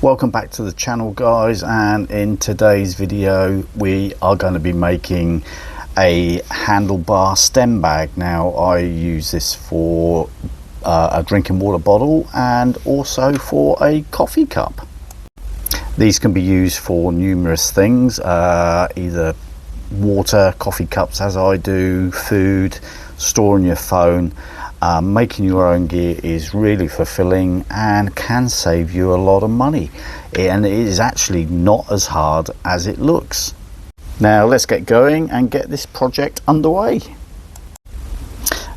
Welcome back to the channel, guys, and in today's video we are going to be making a handlebar stem bag. Now I use this for a drinking water bottle and also for a coffee cup. These can be used for numerous things, either water, coffee cups as I do, food, storing your phone. Making your own gear is really fulfilling and can save you a lot of money, and it is actually not as hard as it looks. Now let's get going and get this project underway.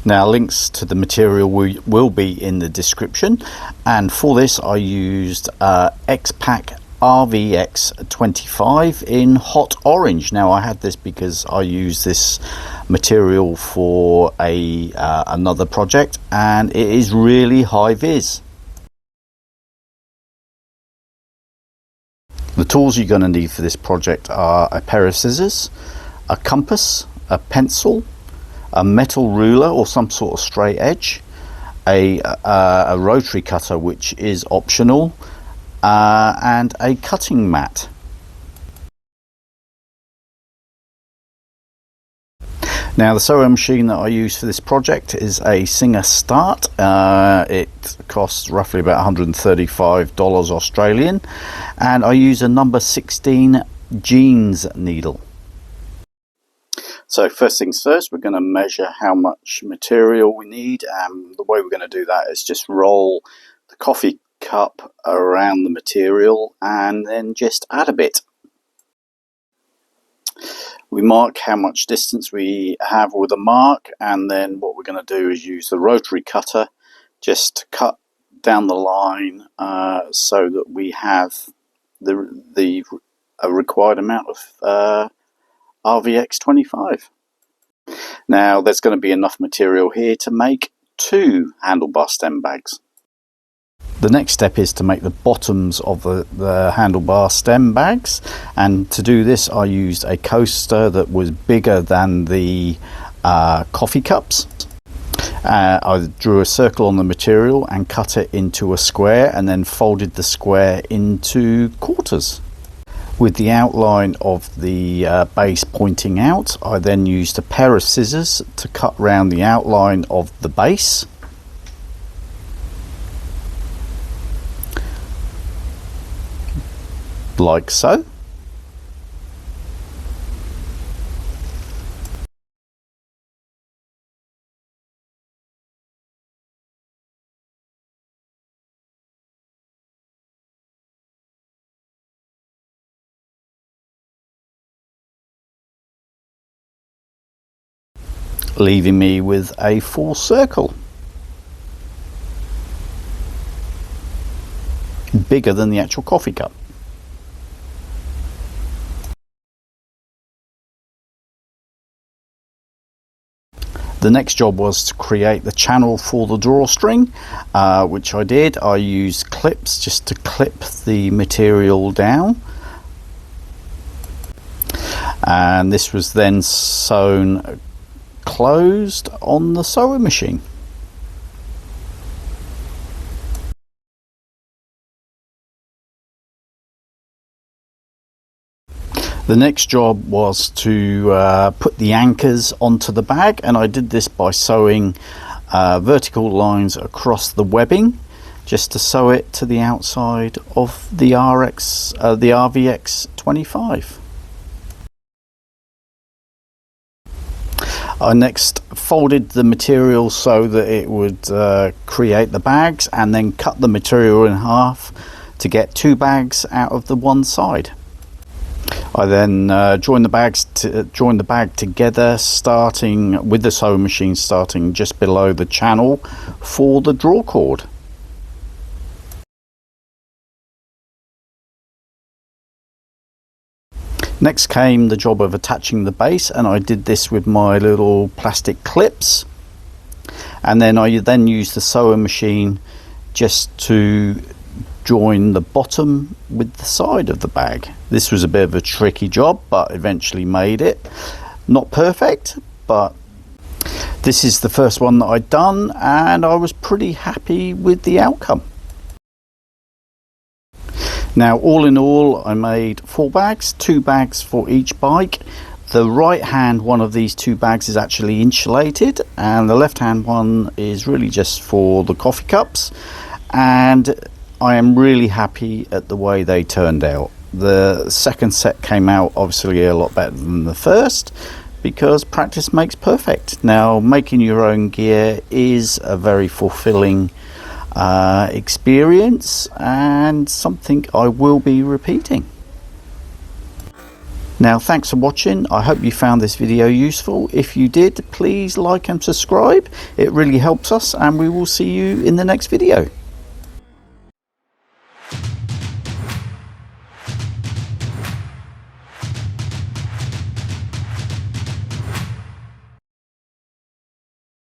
Now links to the material will be in the description, and for this I used X-Pack RVX 25 in hot orange. Now I had this because I use this material for another project, and it is really high vis. The tools you're going to need for this project are a pair of scissors, a compass, a pencil, a metal ruler or some sort of straight edge, a rotary cutter which is optional, and a cutting mat. Now the sewing machine that I use for this project is a Singer Start. It costs roughly about $135 Australian, and I use a number 16 jeans needle. So first things first, we're going to measure how much material we need, and the way we're going to do that is just roll the coffee cup around the material and then just add a bit. We mark how much distance we have with a mark, and then what we're going to do is use the rotary cutter just to cut down the line so that we have the required amount of RVX 25. Now there's going to be enough material here to make 2 handlebar stem bags. The next step is to make the bottoms of the handlebar stem bags, and to do this I used a coaster that was bigger than the coffee cups. I drew a circle on the material and cut it into a square, and then folded the square into quarters. With the outline of the base pointing out, I then used a pair of scissors to cut round the outline of the base. Like so. Leaving me with a full circle, bigger than the actual coffee cup. The next job was to create the channel for the drawstring, which I did. I used clips just to clip the material down, and this was then sewn closed on the sewing machine. The next job was to put the anchors onto the bag, and I did this by sewing vertical lines across the webbing just to sew it to the outside of the RVX 25. I next folded the material so that it would create the bags, and then cut the material in half to get 2 bags out of the one side. I then joined the bag together, starting with the sewing machine starting just below the channel for the draw cord. Next came the job of attaching the base, and I did this with my little plastic clips, and then I used the sewing machine just to join the bottom with the side of the bag. This was a bit of a tricky job, but eventually made it. Not perfect, but this is the first one that I'd done, and I was pretty happy with the outcome. Now, all in all, I made 4 bags, 2 bags for each bike. The right hand one of these 2 bags is actually insulated, and the left hand one is really just for the coffee cups, and I am really happy at the way they turned out. The second set came out obviously a lot better than the first, because practice makes perfect. Now, making your own gear is a very fulfilling experience, and something I will be repeating. Now, thanks for watching. I hope you found this video useful. If you did, please like and subscribe. It really helps us, and we will see you in the next video.